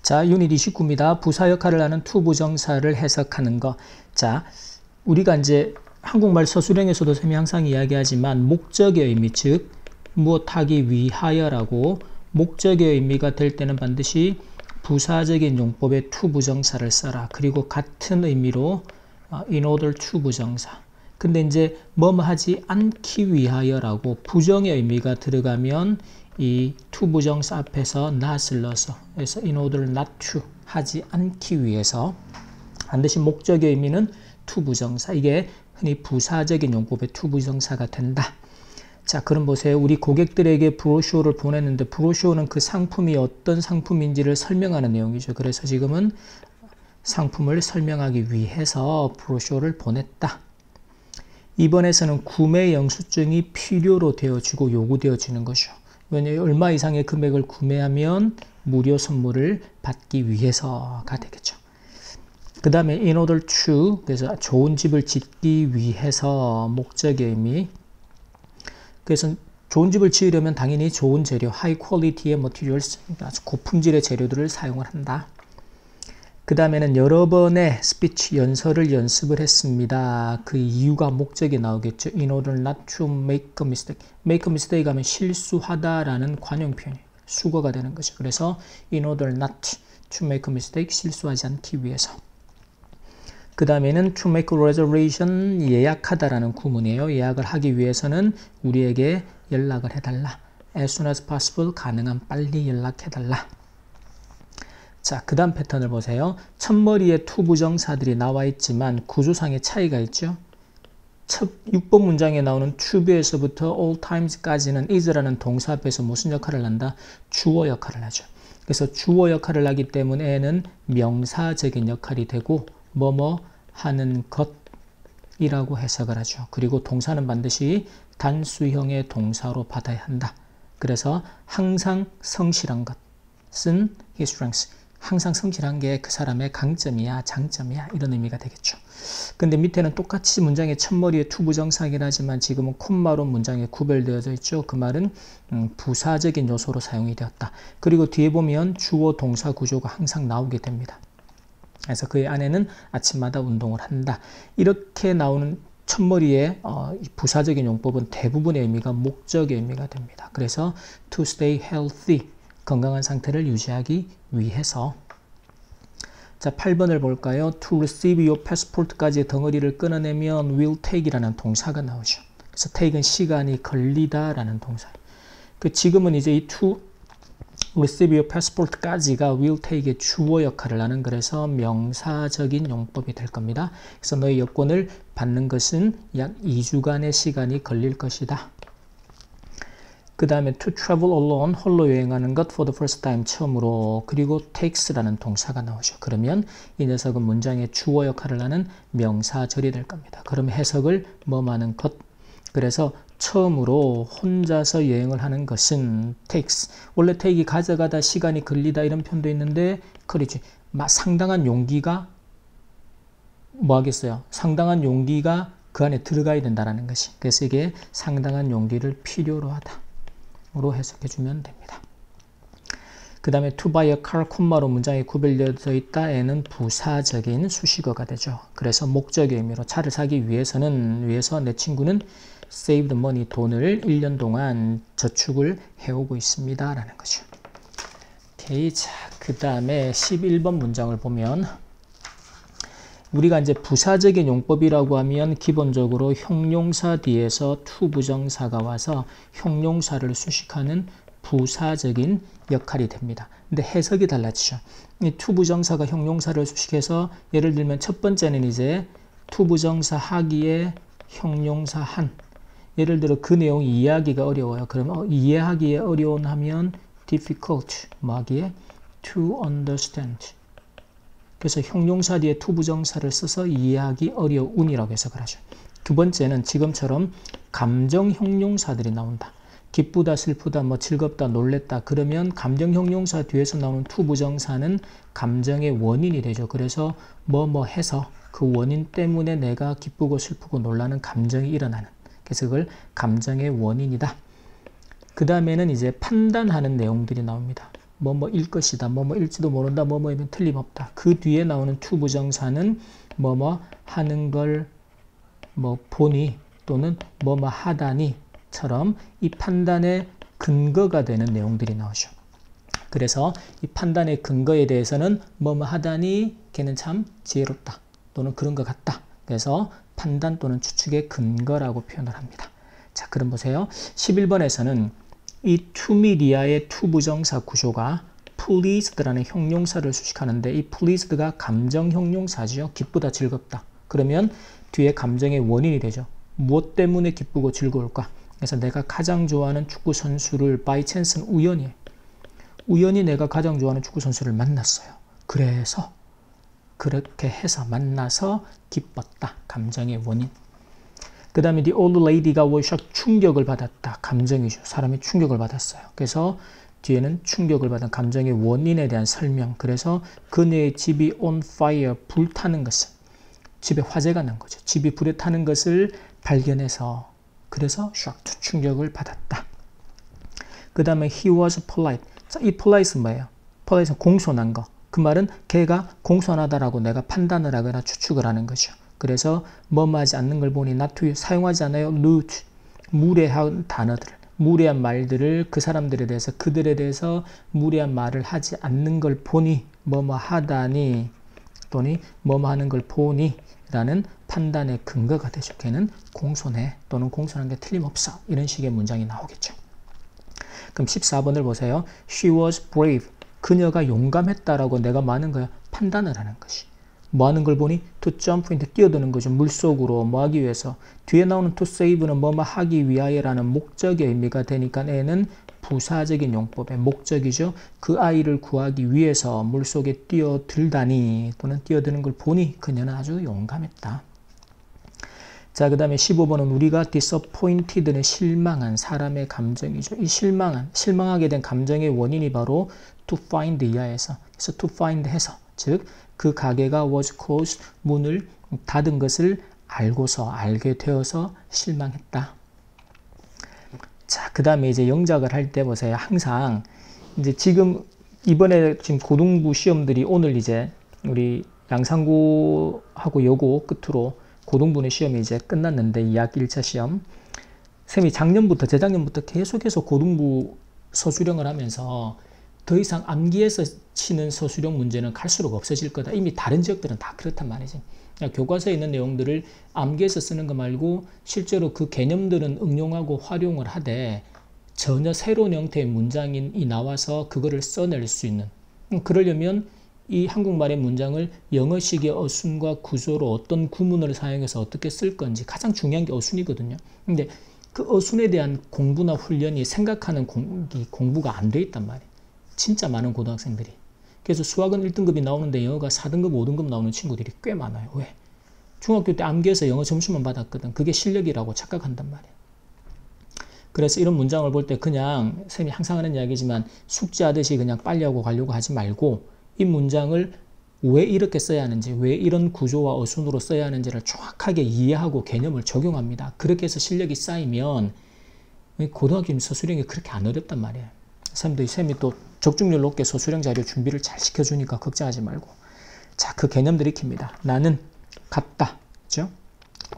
자, 유닛 29입니다. 부사 역할을 하는 to 부정사를 해석하는 거. 자, 우리가 이제 한국말 서술형에서도 쌤이 항상 이야기하지만 목적의 의미, 즉 무엇하기 위하여라고 목적의 의미가 될 때는 반드시 부사적인 용법의 to 부정사를 써라. 그리고 같은 의미로 in order to 부정사. 근데 이제 뭐뭐 하지 않기 위하여라고 부정의 의미가 들어가면 이 to 부정사 앞에서 not을 넣어서, 그래서 in order not to 하지 않기 위해서 반드시 목적의 의미는 to 부정사. 이게 흔히 부사적인 용법의 to 부정사가 된다. 자, 그럼 보세요. 우리 고객들에게 브로셔를 보냈는데 브로셔는 그 상품이 어떤 상품인지를 설명하는 내용이죠. 그래서 지금은 상품을 설명하기 위해서 브로셔를 보냈다. 이번에서는 구매 영수증이 필요로 되어지고 요구되어지는 거죠. 왜냐하면 얼마 이상의 금액을 구매하면 무료 선물을 받기 위해서가 되겠죠. 그 다음에 in order to, 그래서 좋은 집을 짓기 위해서 목적의 의미. 그래서 좋은 집을 지으려면 당연히 좋은 재료, high quality의 materials, 아주 고품질의 재료들을 사용을 한다. 그 다음에는 여러 번의 스피치, 연설을 연습을 했습니다. 그 이유가 목적이 나오겠죠. In order not to make a mistake. make a mistake 하면 실수하다라는 관용 표현이 수거가 되는 거죠. 그래서 in order not to make a mistake, 실수하지 않기 위해서. 그 다음에는 to make a reservation, 예약하다라는 구문이에요. 예약을 하기 위해서는 우리에게 연락을 해달라. as soon as possible, 가능한 빨리 연락해달라. 자, 그 다음 패턴을 보세요. 첫머리에 to 부정사들이 나와 있지만 구조상의 차이가 있죠. 첫 6번 문장에 나오는 to be에서부터 all times까지는 is라는 동사 앞에서 무슨 역할을 한다? 주어 역할을 하죠. 그래서 주어 역할을 하기 때문에 에는 명사적인 역할이 되고 뭐뭐 하는 것이라고 해석을 하죠. 그리고 동사는 반드시 단수형의 동사로 받아야 한다. 그래서 항상 성실한 것은 his strength. 항상 성실한 게 그 사람의 강점이야, 장점이야, 이런 의미가 되겠죠. 근데 밑에는 똑같이 문장의 첫머리에 to 부정사이긴 하지만 지금은 콤마로 문장에 구별되어져 있죠. 그 말은 부사적인 요소로 사용이 되었다. 그리고 뒤에 보면 주어 동사 구조가 항상 나오게 됩니다. 그래서 그 안에는 아침마다 운동을 한다. 이렇게 나오는 첫머리의 부사적인 용법은 대부분의 의미가 목적의 의미가 됩니다. 그래서 to stay healthy, 건강한 상태를 유지하기 위해서. 자, 8번을 볼까요? To receive your passport까지 덩어리를 끊어내면 will take이라는 동사가 나오죠. 그래서 take은 시간이 걸리다라는 동사예요. 지금은 이제 이 to receive your passport까지가 will take의 주어 역할을 하는, 그래서 명사적인 용법이 될 겁니다. 그래서 너의 여권을 받는 것은 약 2주간의 시간이 걸릴 것이다. 그 다음에 to travel alone, 홀로 여행하는 것 for the first time, 처음으로. 그리고 takes라는 동사가 나오죠. 그러면 이 녀석은 문장의 주어 역할을 하는 명사절이 될 겁니다. 그럼 해석을 뭐하는 것. 그래서 처음으로 혼자서 여행을 하는 것은 takes. 원래 take이 가져가다, 시간이 걸리다 이런 표현도 있는데 그렇지. 상당한 용기가 뭐 하겠어요? 상당한 용기가 그 안에 들어가야 된다는 것이. 그래서 이게 상당한 용기를 필요로 하다. 로 해석해주면 됩니다. 그 다음에 to buy a car, 콤마로 문장에 구별되어 있다. 에는 부사적인 수식어가 되죠. 그래서 목적의 의미로 차를 사기 위해서 내 친구는 save the money, 돈을 1년 동안 저축을 해오고 있습니다. 라는 거죠. 오케이. 자, 그 다음에 11번 문장을 보면 우리가 이제 부사적인 용법이라고 하면 기본적으로 형용사 뒤에서 to 부정사가 와서 형용사를 수식하는 부사적인 역할이 됩니다. 근데 해석이 달라지죠. 이 to 부정사가 형용사를 수식해서 예를 들면 첫 번째는 이제 to 부정사 하기에 형용사 한. 예를 들어 그 내용이 이해하기가 어려워요. 그러면 이해하기에 어려운 하면 difficult, 뭐 하기에 to understand. 그래서 형용사 뒤에 to 부정사를 써서 이해하기 어려운이라고 해석을 하죠. 두 번째는 지금처럼 감정 형용사들이 나온다. 기쁘다, 슬프다, 뭐 즐겁다, 놀랬다. 그러면 감정 형용사 뒤에서 나오는 to 부정사는 감정의 원인이 되죠. 그래서 뭐뭐 해서 그 원인 때문에 내가 기쁘고 슬프고 놀라는 감정이 일어나는. 그래서 그걸 감정의 원인이다. 그 다음에는 이제 판단하는 내용들이 나옵니다. 뭐뭐일 것이다. 뭐뭐일지도 모른다. 뭐뭐이면 틀림없다. 그 뒤에 나오는 to 부정사는 뭐뭐 하는 걸 뭐 보니 또는 뭐뭐 하다니처럼 이 판단의 근거가 되는 내용들이 나오죠. 그래서 이 판단의 근거에 대해서는 뭐뭐 하다니 걔는 참 지혜롭다. 또는 그런 것 같다. 그래서 판단 또는 추측의 근거라고 표현을 합니다. 자, 그럼 보세요. 11번에서는 이 to media의 to 부정사 구조가 pleased라는 형용사를 수식하는데 이 pleased가 감정 형용사죠. 기쁘다, 즐겁다. 그러면 뒤에 감정의 원인이 되죠. 무엇 때문에 기쁘고 즐거울까? 그래서 내가 가장 좋아하는 축구 선수를 by chance는 우연히 내가 가장 좋아하는 축구 선수를 만났어요. 그래서 그렇게 해서 만나서 기뻤다. 감정의 원인. 그 다음에 the old lady가 was 충격을 받았다. 감정이죠. 사람이 충격을 받았어요. 그래서 뒤에는 충격을 받은 감정의 원인에 대한 설명. 그래서 그녀의 집이 on fire, 불타는 것을, 집에 화재가 난 거죠. 집이 불에 타는 것을 발견해서 그래서 shocked, 충격을 받았다. 그 다음에 he was polite. 자, 이 polite는 뭐예요? polite는 공손한 거. 그 말은 걔가 공손하다라고 내가 판단을 하거나 추측을 하는 거죠. 그래서 뭐뭐하지 않는 걸 보니 not to 사용하지 않아요. rude, 무례한 단어들을, 무례한 말들을 그 사람들에 대해서 그들에 대해서 무례한 말을 하지 않는 걸 보니 뭐뭐 하다니 또는 뭐뭐 하는 걸 보니 라는 판단의 근거가 되죠. 걔는 공손해 또는 공손한 게 틀림없어. 이런 식의 문장이 나오겠죠. 그럼 14번을 보세요. She was brave. 그녀가 용감했다라고 내가 뭐 하는 거야? 판단을 하는 것이. 뭐 하는 걸 보니? to jump into 뛰어드는 거죠. 물속으로 뭐 하기 위해서. 뒤에 나오는 to save는 뭐뭐 하기 위하여라는 목적의 의미가 되니까 얘는 부사적인 용법의 목적이죠. 그 아이를 구하기 위해서 물속에 뛰어들다니 또는 뛰어드는 걸 보니 그녀는 아주 용감했다. 자, 그 다음에 15번은 우리가 disappointed는 실망한 사람의 감정이죠. 이 실망하게 된 감정의 원인이 바로 to find 이하에서, 그래서 to find 해서, 즉 그 가게가 was closed, 문을 닫은 것을 알게 되어서 실망했다. 자, 그 다음에 이제 영작을 할 때 보세요. 항상 이제 지금 이번에 지금 고등부 시험들이 오늘 이제 우리 양상고하고 여고 끝으로 고등부의 시험이 이제 끝났는데 2학기 1차 시험. 쌤이 재작년부터 계속해서 고등부 서술형을 하면서 더 이상 암기해서 치는 서술형 문제는 갈수록 없어질 거다. 이미 다른 지역들은 다 그렇단 말이지. 교과서에 있는 내용들을 암기해서 쓰는 거 말고 실제로 그 개념들은 응용하고 활용을 하되 전혀 새로운 형태의 문장이 나와서 그거를 써낼 수 있는. 그러려면 이 한국말의 문장을 영어식의 어순과 구조로 어떤 구문을 사용해서 어떻게 쓸 건지 가장 중요한 게 어순이거든요. 근데 그 어순에 대한 공부나 훈련이 생각하는 공부가 안 돼 있단 말이에요. 진짜 많은 고등학생들이. 그래서 수학은 1등급이 나오는데 영어가 4등급, 5등급 나오는 친구들이 꽤 많아요. 왜? 중학교 때 암기해서 영어 점수만 받았거든. 그게 실력이라고 착각한단 말이에요. 그래서 이런 문장을 볼 때 그냥 쌤이 항상 하는 이야기지만 숙제하듯이 그냥 빨리 하고 가려고 하지 말고 이 문장을 왜 이렇게 써야 하는지, 왜 이런 구조와 어순으로 써야 하는지를 정확하게 이해하고 개념을 적용합니다. 그렇게 해서 실력이 쌓이면 고등학교 서술형이 그렇게 안 어렵단 말이에요. 쌤이 또 적중률 높게 서술형 자료 준비를 잘 시켜주니까 걱정하지 말고. 자, 그 개념들 익힙니다. 나는 갔다. 그죠?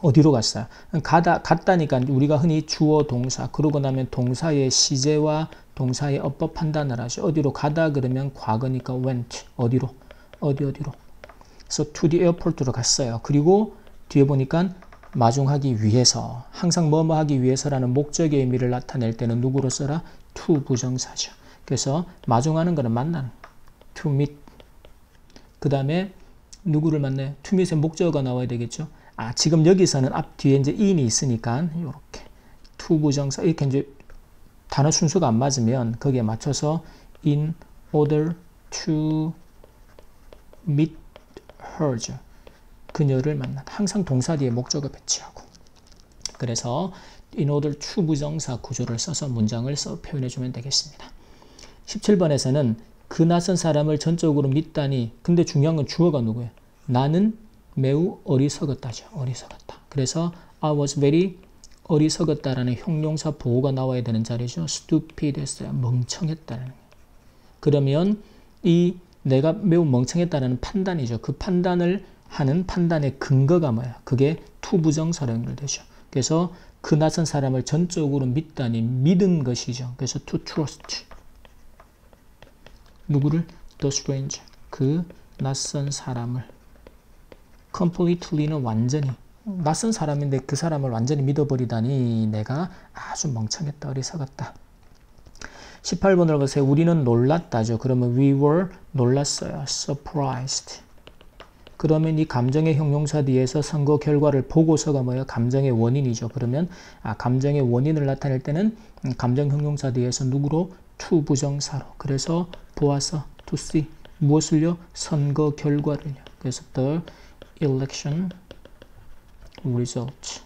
어디로 갔어요? 갔다니까 우리가 흔히 주어 동사, 그러고 나면 동사의 시제와 동사의 어법 판단을 하죠. 어디로 가다 그러면 과거니까 went. 어디로? 어디로? 그래서 to the airport로 갔어요. 그리고 뒤에 보니까 마중하기 위해서, 항상 뭐뭐 하기 위해서라는 목적의 의미를 나타낼 때는 누구로 써라? to 부정사죠. 그래서 마중하는 거는 만나는, to meet. 그 다음에 누구를 만나요? to meet의 목적어가 나와야 되겠죠. 지금 여기서는 앞 뒤에 이제 in이 있으니까 이렇게 to 부정사 이렇게 이제 단어 순서가 안 맞으면 거기에 맞춰서 in order to meet her죠. 그녀를 만나다. 항상 동사 뒤에 목적어 배치하고. 그래서 in order to 부정사 구조를 써서 문장을 표현해 주면 되겠습니다. 17번에서는 그 낯선 사람을 전적으로 믿다니. 근데 중요한 건 주어가 누구예요? 나는 매우 어리석었다죠. 어리석었다. 그래서 I was very 어리석었다라는 형용사 보호가 나와야 되는 자리죠. stupid 했어요. 멍청했다라는 거예요. 그러면 이 내가 매우 멍청했다는 판단이죠. 그 판단을 하는 판단의 근거가 뭐야? 그게 투부정사로 연결되죠. 그래서 그 낯선 사람을 전적으로 믿다니 믿은 것이죠. 그래서 to trust. 누구를? The stranger. 그 낯선 사람을. completely는 완전히. 낯선 사람인데 그 사람을 완전히 믿어버리다니 내가 아주 멍청했다. 어리석었다. 18번을 보세요. 우리는 놀랐다죠. 그러면 we were 놀랐어요. surprised. 그러면 이 감정의 형용사 뒤에서 선거 결과를 보고서가 뭐예요? 감정의 원인이죠. 그러면 감정의 원인을 나타낼 때는 감정 형용사 뒤에서 누구로? to 부정사로. 그래서 보아서 to see. 무엇을요? 선거 결과를요. 그래서 the election result.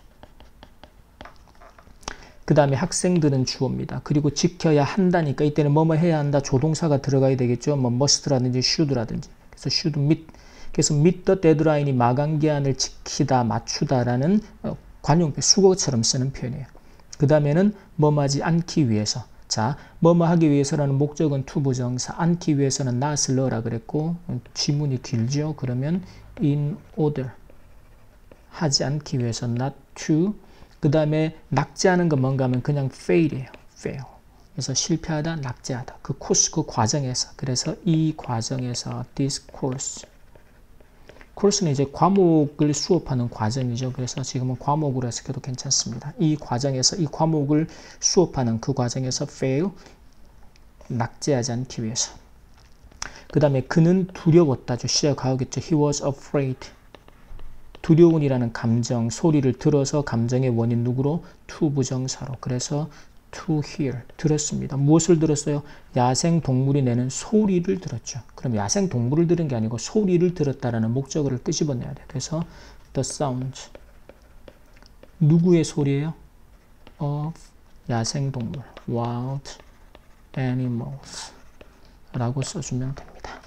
그 다음에 학생들은 주어입니다. 그리고 지켜야 한다니까 이때는 뭐뭐 해야 한다. 조동사가 들어가야 되겠죠. 뭐 must라든지 should라든지. 그래서 should meet. 그래서 meet the deadline이 마감기한을 지키다, 맞추다라는 관용표, 수거처럼 쓰는 표현이에요. 그 다음에는 뭐뭐 하지 않기 위해서. 자, 뭐뭐 하기 위해서라는 목적은 to 부정사, 않기 위해서는 not을 넣으라 그랬고 지문이 길죠. 그러면 in order. 하지 않기 위해서 not to. 그 다음에 낙제하는 건 뭔가 하면 그냥 fail이에요. fail. 그래서 실패하다, 낙제하다. 그 코스, 그 과정에서. 그래서 이 과정에서 this course. 코스는 이제 과목을 수업하는 과정이죠. 그래서 지금은 과목으로 해석해도 괜찮습니다. 이 과정에서, 이 과목을 수업하는 그 과정에서 fail. 낙제하지 않기 위해서. 그 다음에 그는 두려웠다죠. 시작 가오겠죠. He was afraid. 두려움이라는 감정, 소리를 들어서 감정의 원인 누구로? to 부정사로. 그래서 to hear, 들었습니다. 무엇을 들었어요? 야생동물이 내는 소리를 들었죠. 그럼 야생동물을 들은 게 아니고 소리를 들었다라는 목적어를 끄집어내야 돼요. 그래서 the sound. 누구의 소리예요? of 야생동물, wild animals 라고 써주면 됩니다.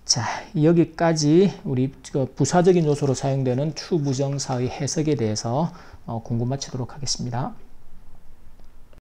자, 여기까지 우리 부사적인 요소로 사용되는 to 부정사의 해석에 대해서 공부 마치도록 하겠습니다.